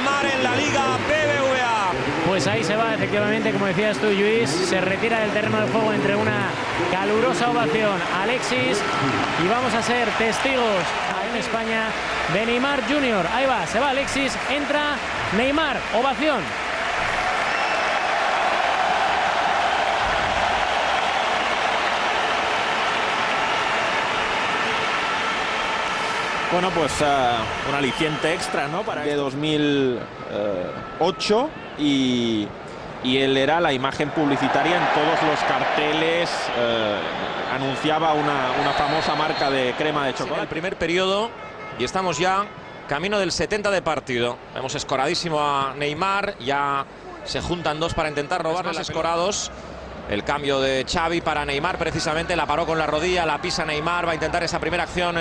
Neymar en la Liga BBVA. Pues ahí se va, efectivamente, como decías tú, Luis, se retira del terreno de juego entre una calurosa ovación Alexis, y vamos a ser testigos en España de Neymar Jr. Ahí va, se va Alexis, entra Neymar, ovación. Bueno, pues un aliciente extra, ¿no? Para de 2008 y él era la imagen publicitaria en todos los carteles, anunciaba una famosa marca de crema de chocolate. El primer periodo y estamos ya camino del 70 de partido. Vemos escoradísimo a Neymar, ya se juntan dos para intentar robar los escorados. El cambio de Xavi para Neymar, precisamente, la paró con la rodilla, la pisa Neymar, va a intentar esa primera acción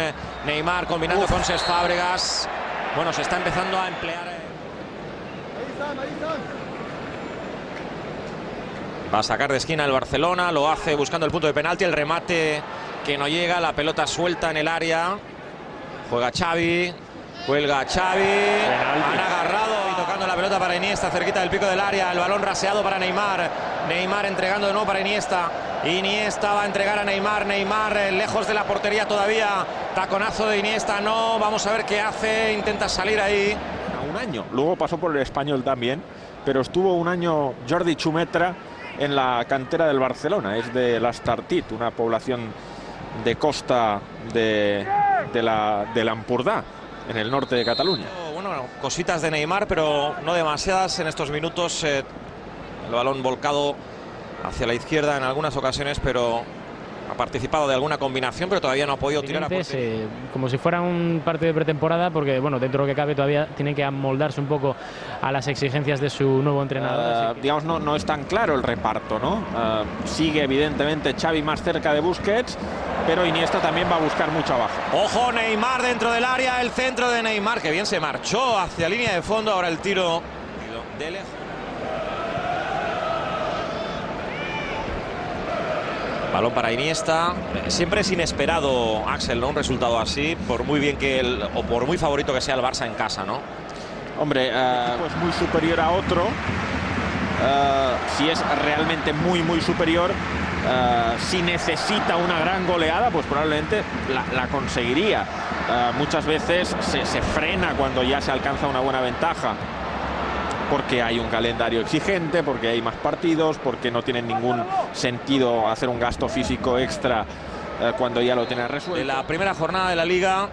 Neymar combinando con Cesc Fábregas. Bueno, se está empezando a emplear. Va a sacar de esquina el Barcelona, lo hace buscando el punto de penalti, el remate que no llega, la pelota suelta en el área. Juega Xavi, cuelga Xavi, han agarrado y tocando la pelota para Iniesta cerquita del pico del área, el balón raseado para Neymar. Neymar entregando de nuevo para Iniesta. Iniesta va a entregar a Neymar. Neymar lejos de la portería todavía. Taconazo de Iniesta, no. Vamos a ver qué hace. Intenta salir ahí. Un año. Luego pasó por el Español también, pero estuvo un año Jordi Xumetra en la cantera del Barcelona. Es de l'Estartit, una población de costa de l'Empordà, en el norte de Cataluña. Bueno, cositas de Neymar, pero no demasiadas en estos minutos. El balón volcado hacia la izquierda en algunas ocasiones, pero ha participado de alguna combinación, pero todavía no ha podido tirar a portería. Como si fuera un partido de pretemporada, porque bueno, dentro de lo que cabe todavía tiene que amoldarse un poco a las exigencias de su nuevo entrenador. Digamos, no es tan claro el reparto, ¿no? Sigue evidentemente Xavi más cerca de Busquets, pero Iniesta también va a buscar mucho abajo. Ojo, Neymar dentro del área, el centro de Neymar, que bien se marchó hacia línea de fondo, ahora el tiro de lejos. Balón para Iniesta. Siempre es inesperado, Axel, ¿no? Un resultado así, por muy bien que o por muy favorito que sea el Barça en casa, ¿no? Hombre, pues muy superior a otro. Si es realmente muy superior, si necesita una gran goleada, pues probablemente la conseguiría. Muchas veces se frena cuando ya se alcanza una buena ventaja, porque hay un calendario exigente, porque hay más partidos, porque no tiene ningún sentido hacer un gasto físico extra cuando ya lo tiene resuelto. En la primera jornada de la Liga,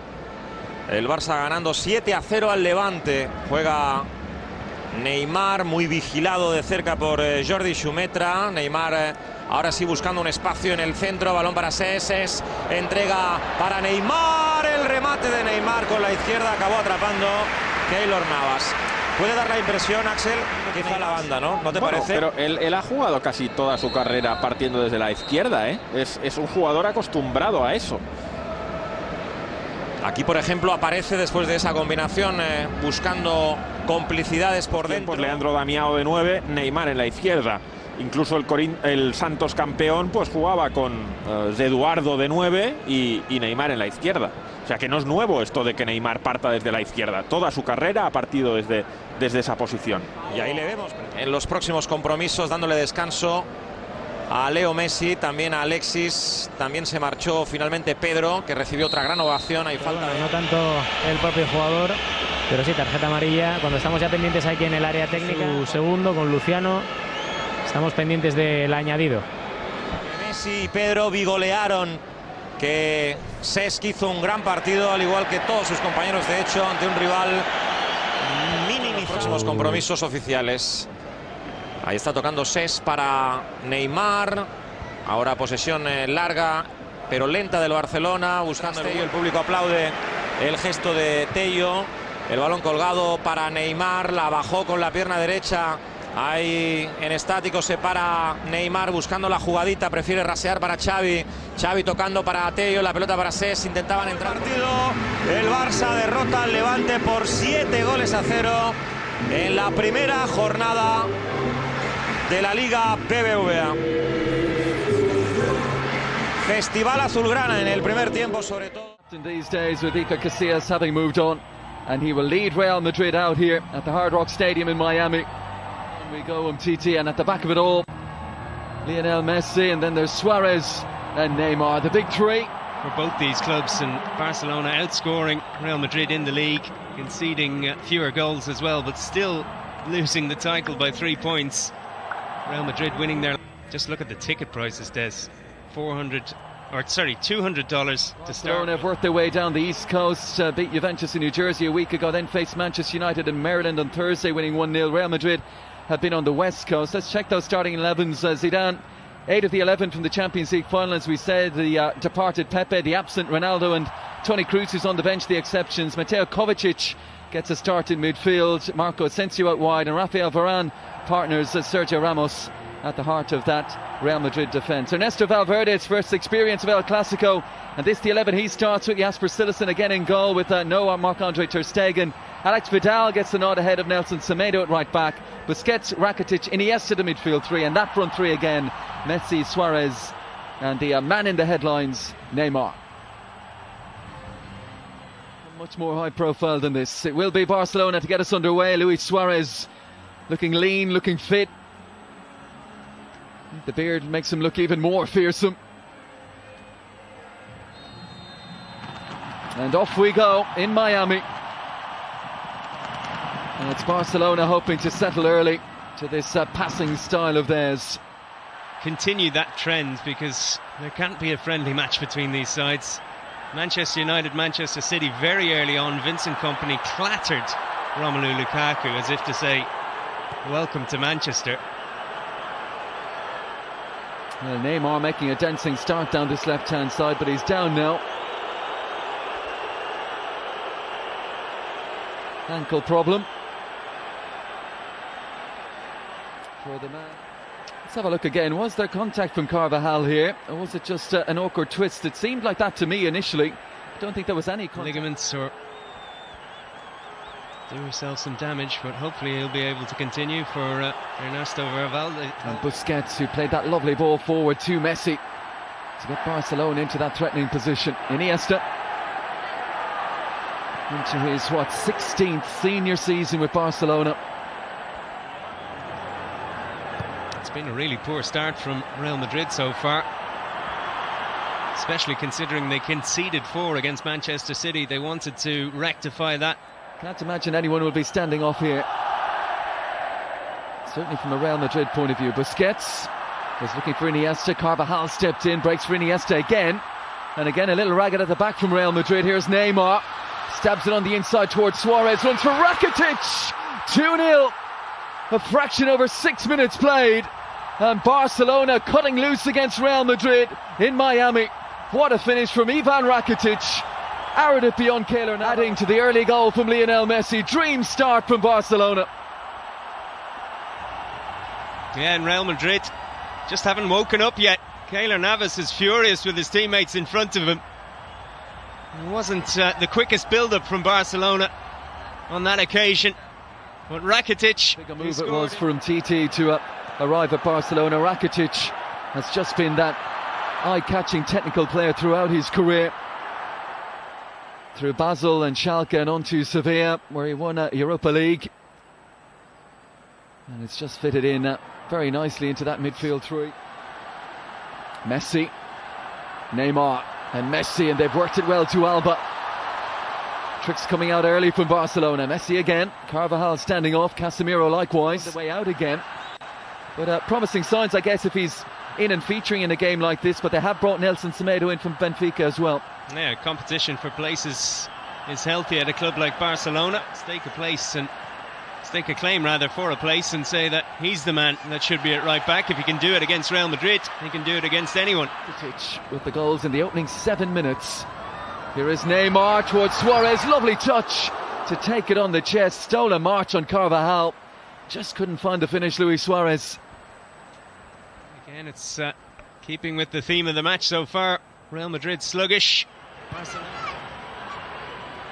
el Barça ganando 7-0 al Levante. Juega Neymar, muy vigilado de cerca por Jordi Xumetra. Neymar ahora sí buscando un espacio en el centro, balón para Cesc, entrega para Neymar, el remate de Neymar con la izquierda, acabó atrapando Keylor Navas. Puede dar la impresión, Axel, que quizá la banda, ¿no? ¿No te parece? Pero él ha jugado casi toda su carrera partiendo desde la izquierda, ¿eh? Es un jugador acostumbrado a eso. Aquí, por ejemplo, aparece después de esa combinación buscando complicidades por dentro. Pues Leandro Damião de 9, Neymar en la izquierda. Incluso el Santos campeón pues jugaba con Eduardo de 9 y Neymar en la izquierda. O sea que no es nuevo esto de que Neymar parta desde la izquierda. Toda su carrera ha partido desde esa posición. Y ahí le vemos en los próximos compromisos dándole descanso a Leo Messi, también a Alexis. También se marchó finalmente Pedro, que recibió otra gran ovación. Hay falta no tanto el propio jugador, pero sí tarjeta amarilla. Cuando estamos ya pendientes aquí en el área técnica, su segundo con Luciano, estamos pendientes del añadido. Messi y Pedro bigolearon que Cesc hizo un gran partido, al igual que todos sus compañeros, de hecho, ante un rival minimizado. Próximos compromisos oficiales. Ahí está tocando Cesc para Neymar. Ahora posesión larga, pero lenta del Barcelona, buscando el público aplaude el gesto de Tello. El balón colgado para Neymar, la bajó con la pierna derecha. Ahí en estático se para Neymar buscando la jugadita, prefiere rasear para Xavi. Xavi tocando para Tello, la pelota para Cesc, intentaban entrar. El Barça derrota al Levante por 7-0 en la primera jornada de la Liga BBVA. Festival azulgrana en el primer tiempo, sobre todo. In these days with Iker Casillas having moved on, and he will lead Real Madrid out here at the Hard Rock Stadium in Miami. And we go Titi, and at the back of it all, Lionel Messi, and then there's Suarez and Neymar, the big three. For both these clubs, and Barcelona outscoring Real Madrid in the league, conceding fewer goals as well, but still losing the title by 3 points. Real Madrid winning their... Just look at the ticket prices, Des. $200 to start. Barcelona have worked their way down the East Coast, beat Juventus in New Jersey a week ago, then faced Manchester United in Maryland on Thursday, winning 1-0. Real Madrid have been on the West Coast. Let's check those starting 11s. Zidane, 8 of the 11 from the Champions League final, as we said. The departed Pepe, the absent Ronaldo, and Toni Kroos, who's on the bench, the exceptions. Mateo Kovacic gets a start in midfield. Marco Asensio out wide, and Rafael Varane partners Sergio Ramos at the heart of that Real Madrid defence. Ernesto Valverde's first experience of El Clasico, and this the 11 he starts with. Jasper Cillessen again in goal with no Marc-Andre ter Stegen. Alex Vidal gets the nod ahead of Nelson Semedo at right back. Busquets, Rakitic, Iniesta the midfield three, and that front three again, Messi, Suarez, and the man in the headlines, Neymar. Much more high profile than this. It will be Barcelona to get us underway. Luis Suarez looking lean, looking fit. The beard makes him look even more fearsome. And off we go in Miami. And it's Barcelona hoping to settle early to this passing style of theirs. Continue that trend, because there can't be a friendly match between these sides. Manchester United, Manchester City, very early on, Vincent Kompany clattered Romelu Lukaku as if to say, welcome to Manchester. Well, Neymar making a dancing start down this left-hand side, but he's down now. Ankle problem for the man. Let's have a look again. Was there contact from Carvajal here, or was it just an awkward twist? It seemed like that to me initially. I don't think there was any contact. Ligaments, or do himself some damage, but hopefully he'll be able to continue for Ernesto Valverde. And Busquets, who played that lovely ball forward to Messi to get Barcelona into that threatening position. Iniesta into his 16th senior season with Barcelona. It's been a really poor start from Real Madrid so far, especially considering they conceded 4 against Manchester City. They wanted to rectify that. Can't imagine anyone will be standing off here, certainly from a Real Madrid point of view. Busquets was looking for Iniesta. Carvajal stepped in, breaks for Iniesta again, and again a little ragged at the back from Real Madrid. Here's Neymar, stabs it on the inside towards Suarez, runs for Rakitic. 2-0, a fraction over 6 minutes played, and Barcelona cutting loose against Real Madrid in Miami. What a finish from Ivan Rakitic. Arrowed it beyond Keylor, adding to the early goal from Lionel Messi. Dream start from Barcelona. Yeah, and Real Madrid just haven't woken up yet. Keylor Navas is furious with his teammates in front of him. It wasn't the quickest build-up from Barcelona on that occasion, but Rakitic... Big a move it was for Titi to arrive at Barcelona. Rakitic has just been that eye-catching technical player throughout his career. Through Basel and Schalke and on to Sevilla, where he won a Europa League. And it's just fitted in very nicely into that midfield three. Messi, Neymar and Messi, and they've worked it well to Alba. Tricks coming out early from Barcelona. Messi again, Carvajal standing off, Casemiro likewise. The way out again. But promising signs, I guess, if he's in and featuring in a game like this. But they have brought Nelson Semedo in from Benfica as well. Yeah, competition for places is healthy at a club like Barcelona. Stake a place, and stake a claim rather, for a place, and say that he's the man that should be at right back. If he can do it against Real Madrid, he can do it against anyone. With the goals in the opening 7 minutes. Here is Neymar towards Suarez. Lovely touch to take it on the chest. Stole a march on Carvajal. Just couldn't find the finish, Luis Suarez. Again, it's keeping with the theme of the match so far. Real Madrid sluggish.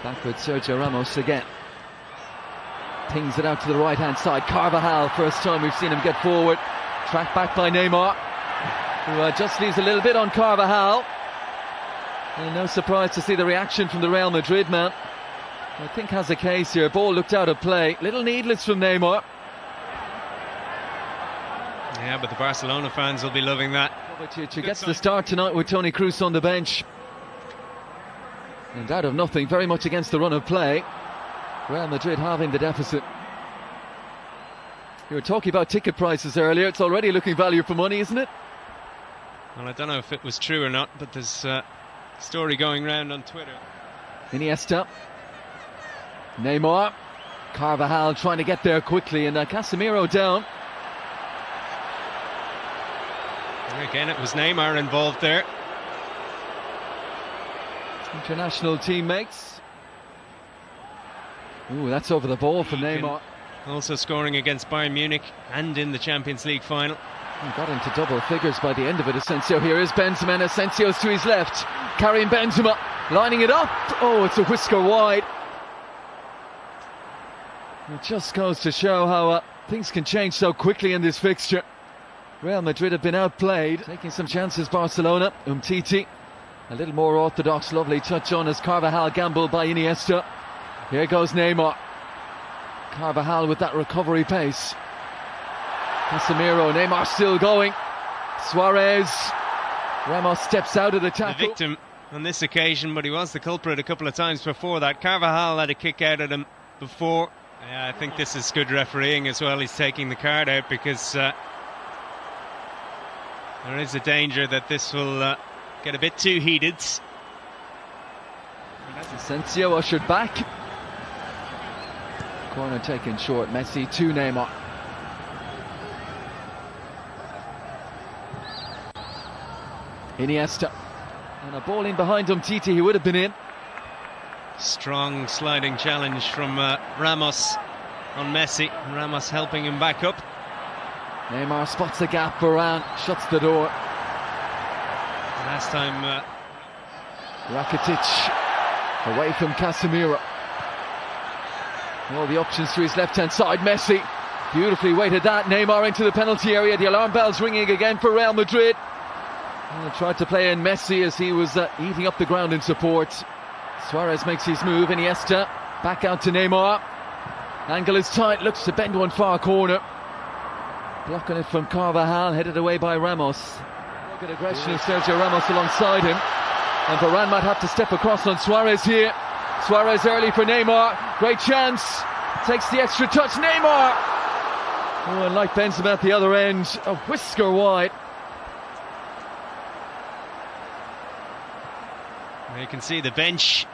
Back with Sergio Ramos again. Pings it out to the right hand side. Carvajal, first time we've seen him get forward. Tracked back by Neymar, who just leaves a little bit on Carvajal. And no surprise to see the reaction from the Real Madrid man. I think has a case here. Ball looked out of play. Little needless from Neymar. Yeah, but the Barcelona fans will be loving that. Kovacic gets the start tonight with Toni Kroos on the bench. And out of nothing, very much against the run of play. Real Madrid halving the deficit. You were talking about ticket prices earlier. It's already looking value for money, isn't it? Well, I don't know if it was true or not, but there's a story going around on Twitter. Iniesta. Neymar. Carvajal trying to get there quickly, and Casemiro down. And again, it was Neymar involved there. International teammates. Ooh, that's over the ball for Neymar. Also scoring against Bayern Munich and in the Champions League final. He got into double figures by the end of it. Asensio, here is Benzema, and Asensio's to his left. Carrying Benzema, lining it up. Oh, it's a whisker wide. It just goes to show how things can change so quickly in this fixture. Real Madrid have been outplayed, taking some chances. Barcelona, Umtiti, a little more orthodox, lovely touch on as Carvajal gambled by Iniesta. Here goes Neymar. Carvajal with that recovery pace. Casemiro, Neymar still going. Suarez. Ramos steps out of the tackle. The victim on this occasion, but he was the culprit a couple of times before that. Carvajal had a kick out at him before. Yeah, I think this is good refereeing as well. He's taking the card out because there is a danger that this will get a bit too heated. Asensio ushered back. Corner taken short. Messi to Neymar. Iniesta. And a ball in behind Umtiti. He would have been in. Strong sliding challenge from Ramos on Messi. Ramos helping him back up. Neymar spots the gap. Varane shuts the door. Last time Rakitic away from Casemiro. All the options to his left-hand side. Messi beautifully weighted that. Neymar into the penalty area. The alarm bells ringing again for Real Madrid. And tried to play in Messi as he was eating up the ground in support. Suarez makes his move. Iniesta back out to Neymar. Angle is tight. Looks to bend one far corner. Blocking it from Carvajal. Headed away by Ramos. Good aggression of Sergio Ramos alongside him. And Varane might have to step across on Suarez here. Suarez early for Neymar. Great chance. Takes the extra touch. Neymar. Oh, and like Benzema at the other end, a whisker wide. you can see the bench.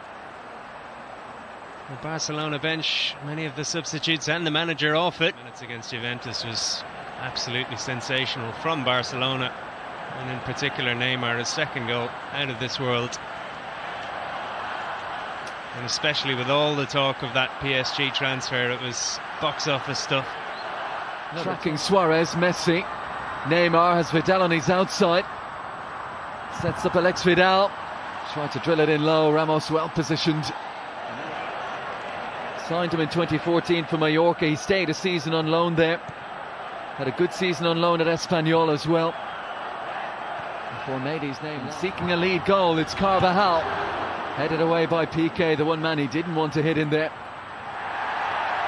The Barcelona bench, many of the substitutes and the manager off it. Minutes against Juventus was absolutely sensational from Barcelona, and in particular Neymar, his second goal out of this world. And especially with all the talk of that PSG transfer, it was box office stuff. Tracking Suarez, Messi. Neymar has Vidal on his outside. Sets up Alex Vidal. Tried to drill it in low. Ramos well positioned. Signed him in 2014 for Mallorca. He stayed a season on loan there. Had a good season on loan at Espanyol as well. Before made his name. Seeking a lead goal, it's Carvajal. Headed away by Piqué, the one man he didn't want to hit in there.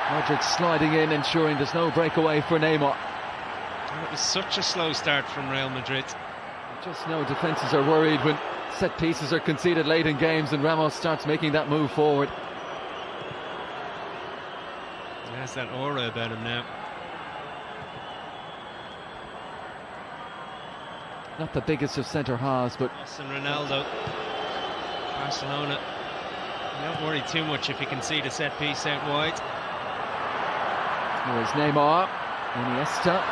Modric sliding in, ensuring there's no breakaway for Neymar. And it was such a slow start from Real Madrid. You just know defences are worried when set pieces are conceded late in games and Ramos starts making that move forward. He has that aura about him now. Not the biggest of centre halves, but... And Ronaldo. Barcelona, don't worry too much if you can see the set piece out wide. Here's Neymar, Iniesta.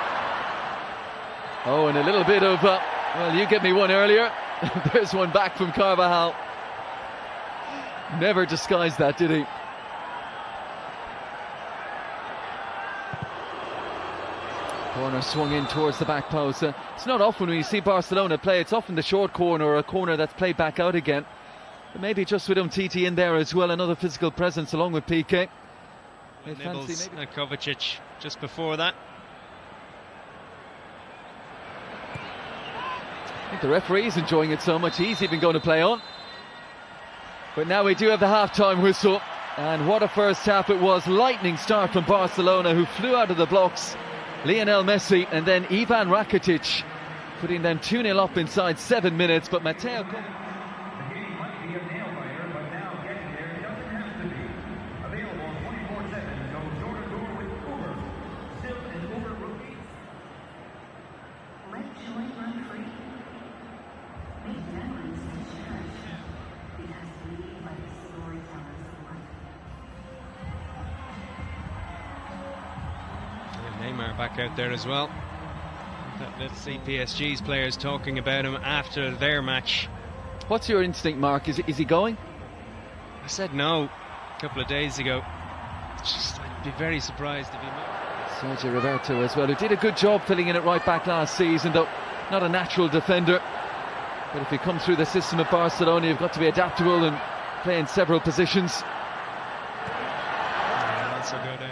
Oh, and a little bit of, well, you get me one earlier. There's one back from Carvajal. Never disguised that, did he? Corner swung in towards the back post. It's not often when you see Barcelona play, it's often the short corner or a corner that's played back out again. But maybe just with Umtiti in there as well, another physical presence along with Piqué. Nibbles and Kovacic just before that. I think the referee's enjoying it so much, he's even going to play on. But now we do have the half-time whistle. And what a first half it was. Lightning start from Barcelona, who flew out of the blocks. Lionel Messi and then Ivan Rakitic putting them 2-0 up inside 7 minutes, but Mateo... Neymar back out there as well. Let's see PSG's players talking about him after their match. What's your instinct, Mark? Is he going? I said no a couple of days ago. I'd be very surprised if he moved. Sergio Roberto as well, who did a good job filling in at right back last season, though not a natural defender. But if you come through the system of Barcelona, you've got to be adaptable and play in several positions.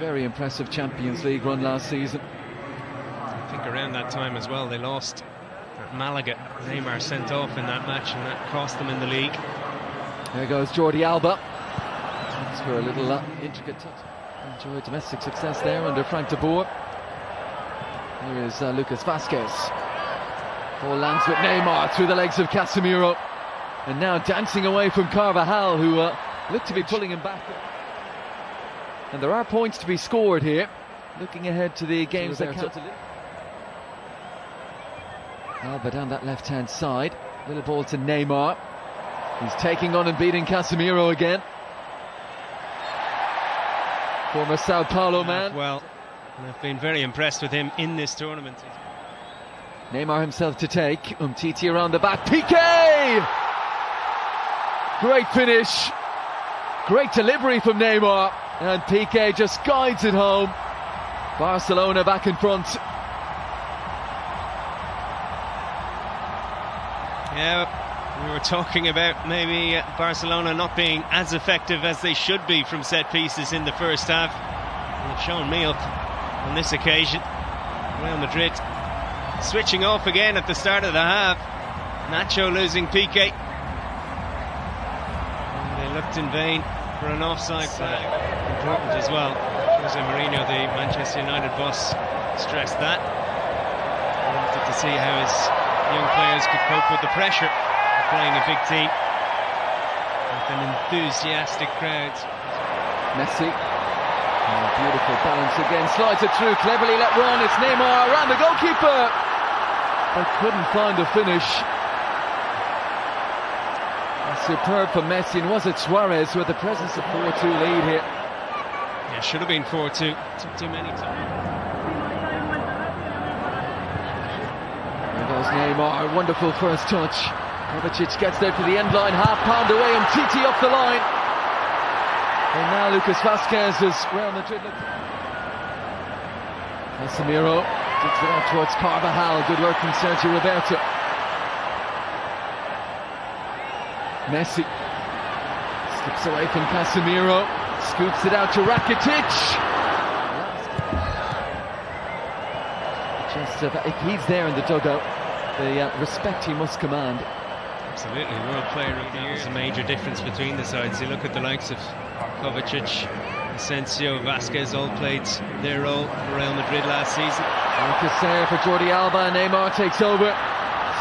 Very impressive Champions League run last season. I think around that time as well, they lost at Malaga. Neymar sent off in that match, and that cost them in the league. There goes Jordi Alba. Thanks for a little intricate touch. Enjoy domestic success there under Frank de Boer. Here is Lucas Vazquez. Ball lands with Neymar through the legs of Casemiro. And now dancing away from Carvajal, who looked to be pulling him back. And there are points to be scored here. Looking ahead to the games that count. Alba down that left-hand side. Little ball to Neymar. He's taking on and beating Casemiro again. Former Sao Paulo man. Well, I've been very impressed with him in this tournament. Neymar himself to take. Umtiti around the back. Piqué! Great finish. Great delivery from Neymar. And Piqué just guides it home. Barcelona back in front. Yeah, we were talking about maybe Barcelona not being as effective as they should be from set pieces in the first half. And they've shown me up on this occasion. Real Madrid switching off again at the start of the half. Nacho losing Piqué. And they looked in vain for an offside flag. Important as well. Jose Mourinho, the Manchester United boss, stressed that. He wanted to see how his young players could cope with the pressure of playing a big team with an enthusiastic crowd. Messi, beautiful balance again, slides it through, cleverly let run. It's Neymar around the goalkeeper, but couldn't find a finish. Superb for Messi, and was it Suarez with the presence of 4-2 lead here? Yeah, should have been 4-2. Took too many times. There goes Neymar, wonderful first touch. Kovacic gets there to the end line, half pound away, and Umtiti off the line. And now Lucas Vazquez as Real Madrid look. Casemiro digs it out towards Carvajal. Good work from Sergio Roberto. Messi slips away from Casemiro, scoops it out to Rakitic. Just if he's there in the dugout, the respect he must command. Absolutely, World Player of the Year. There's a major difference between the sides. You look at the likes of Kovacic, Asensio, Vazquez, all played their role for Real Madrid last season. Marcus there for Jordi Alba, and Neymar takes over.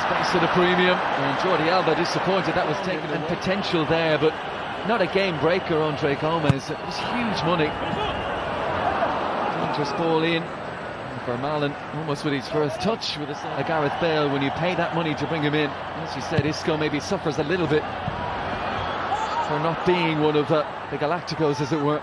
Space at a premium, and Jordi Alba disappointed that was taken, and potential there, but not a game breaker. Andre Gomez, it was huge money. Dangerous ball in for Malin, almost with his first touch with a Gareth Bale. When you pay that money to bring him in, as you said, Isco maybe suffers a little bit for not being one of the Galacticos, as it were.